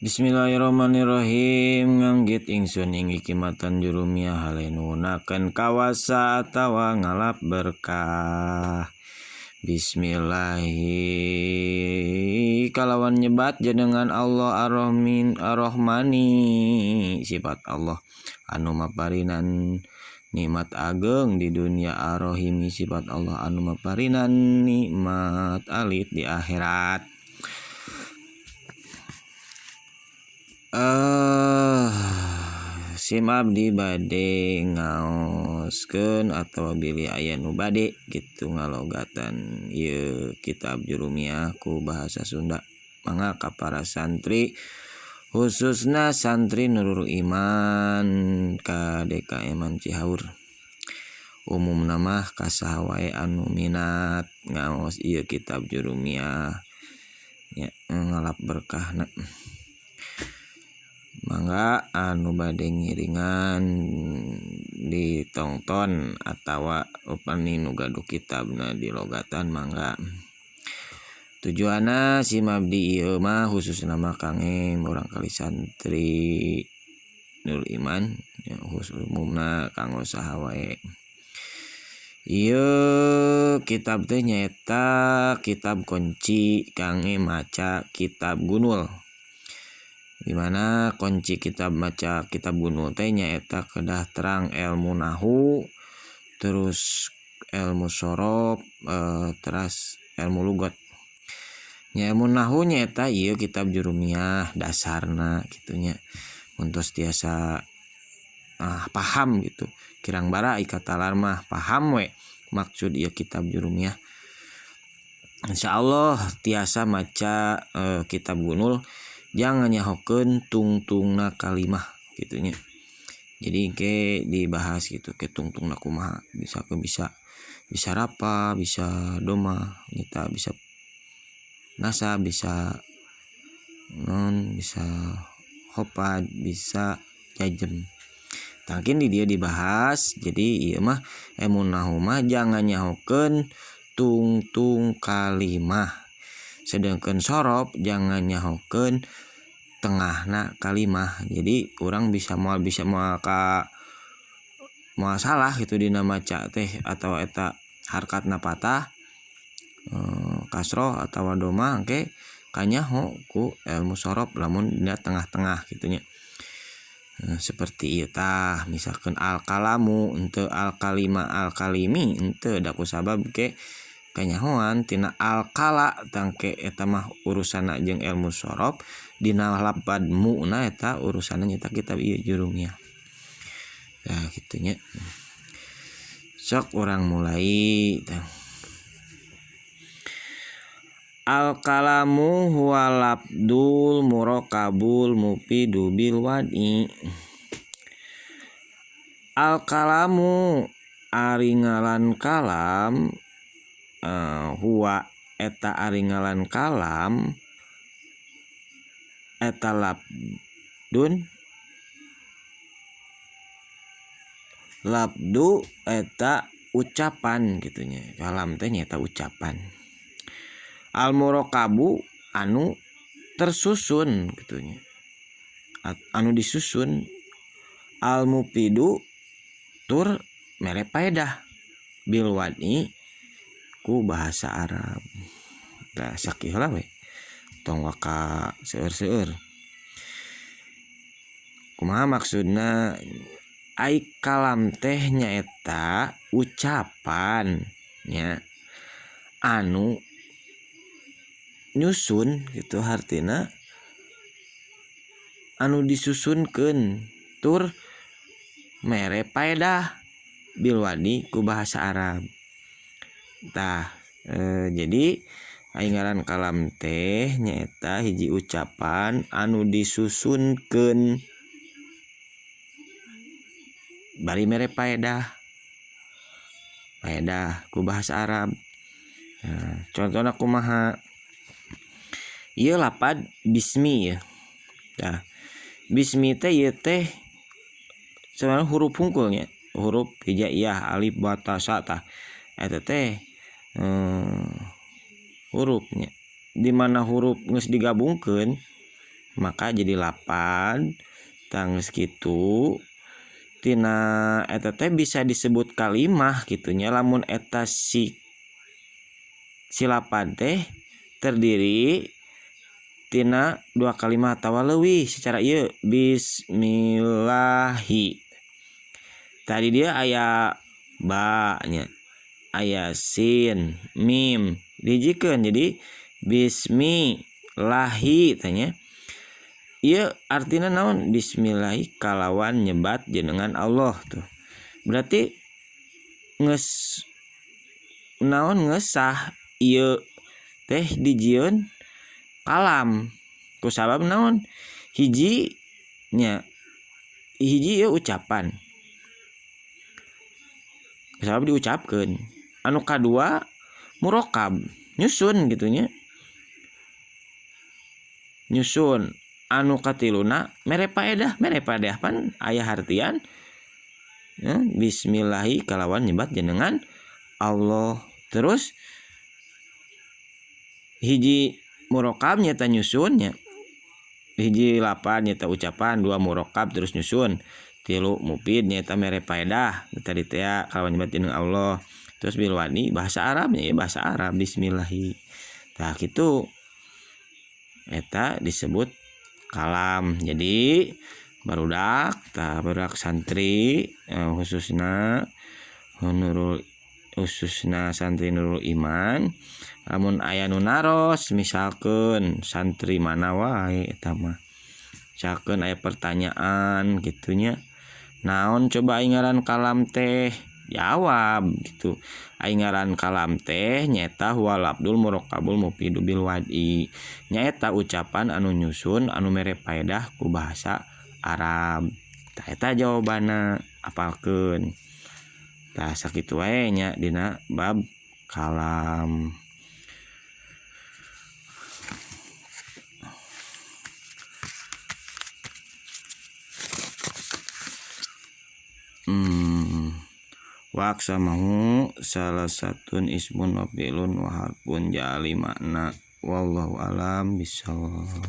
Bismillahirrahmanirrahim. Nganggit ingsun ing hikmatan jurumiyah halenunakeun kawasa atawa ngalap berkah. Bismillahi kalawan nyebat jenengan Allah Ar-Rahmin Ar-Rahmani, sifat Allah anu maparinan nikmat ageng di dunia, Ar-Rahimi sifat Allah anu maparinan nikmat alit di akhirat. Sim abdi bade ngaoskeun atawa bilih aya nu bade kitu ngalogatan ieu kitab jurumiyah ku bahasa Sunda. Mangga ka para santri khususna santri Nurul Iman ka DKM Cihaur. Umumna mah ka saha wae anu minat ngaos ieu kitab jurumiyah ya ngalap berkahna. Mangga anu bade ngiringan ditongton atawa upami nu gaduh kitabna dilogatan mangga. Tujuanna sim abdi ieu mah khususna mah kangge barangkali santri Nurul Iman ya, khusus umumna kanggo saha wae. Ieu kitab teh nyaeta kitab kunci kangge maca kitab gunul. Di mana kunci kitab maca kitab gunul teh nyaeta kedah terang ilmu nahu, terus ilmu sorof, terus ilmu lugat. Nya ilmu nahu nyaeta ieu kitab jurumiyah dasarna kitu nya. Mun tos tiasa paham gitu. Kirang bara ikatalar mah paham we maksud ieu kitab jurumiyah. Insyaallah tiasa maca kitab gunul jangan nyahokeun tungtungna kalimah gitu nya. Jadi ke dibahas gitu ke tungtungna kumaha bisa rapa, bisa doma, kita bisa nasa, bisa non, bisa hopad, bisa jajem. Tangkin di dia dibahas. Jadi ieu mah ilmu nahu mah jangan nyahokeun tungtung kalimah. Sedangkan sorof jangan nyahokeun tengahna kalimah. Jadi urang bisa moal salah gitu dina maca teh atau eta harkatna patah kasroh atawa doma engke kanyaho ku ilmu sorof lamun dina tengah-tengah gitu nya. Seperti ieu tah misalkan al kalamu henteu al kalima al kalimi henteu da kusabab ke kanyahoan tina al kala tangke eta mah urusanna jeung ilmu sorof, dina lapad mu'na eta urusanna nyata kitab ieu jurumiyah. Nah kitu nya. Sok urang mulai tah. Al kalamu huwa labdul murakabul mufidu bil wadi. Al kalamu ari ngaran kalam huwa eta ari ngaran kalam eta labdu eta ucapan gitunya. Kalam teh nyaeta ucapan. Al murakabu anu tersusun gitunya. Anu disusun. Al mufidu tur mere paedah bil wadi ku bahasa Arab. Da sakieu heula we. Tong waka seueur-seueur. Kumaha maksudna? Ai kalam teh nyaeta ucapan nya anu nyusun gitu hartina anu disusunkeun tur mere paedah bil wadi ku bahasa Arab. Tah jadi ai ngaran kalam teh nyaeta hiji ucapan anu disusunkeun bari mere paedah ku bahasa Arab. Contohna kumaha? Ieu lapad bismi ya. Nah, bismi teh ieu teh sebenarnya huruf hungkulnya, huruf hijaiyah alif ba ta sa tah. Eta teh hurufnya. Di mana huruf geus digabungkeun maka jadi 8 tangis kitu tina eta teh bisa disebut kalimah gitunya lamun eta si 8 teh terdiri tina 2 kalimat atawa leuwih secara ieu bismillahi. Tadi dia aya ba nya, aya sin, mim dijikeun jadi bismillahi tanya. Ieu artina naon? Bismillahi kalawan nyebat jenengan Allah tuh. Berarti ngesah ieu teh dijieun kalam. Ku sabab naon? Hiji ieu ucapan. Ku sabab diucapkeun. Anu kadua murokab, nyusun gitunya. Nyusun. Anu katiluna mere paedah pan aya hartian bismillahi kalawan nyebat jenengan Allah. Terus hiji murokab nyata nyusunnya, hiji 8 nyata ucapan, 2 murokab terus nyusun, 3 mufid nyata mere paedah tadi teh kalawan nyebat jenengan Allah. Terus bilwani bahasa Arabnya ya bahasa Arab bismillahi. Tah kitu eta disebut kalam. Jadi barudak santri khususna santri Nurul Iman lamun aya nu naros misalkeun santri mana wae eta mah misalkeun aya pertanyaan gitunya naon coba aing ngaran kalam teh jawab gitu. Aing ngaran kalam teh nyaeta huwal abdul murokabul mufidu bil wadi, nyaeta ucapan anu nyusun anu mere paedah ku bahasa Arab. Tah eta jawabanna apalkeun. Tah sakitu wae nya dina bab kalam. Waksamahu salah satun ismun wa fi'lun wa harfun jali makna wallahu alam bisawab.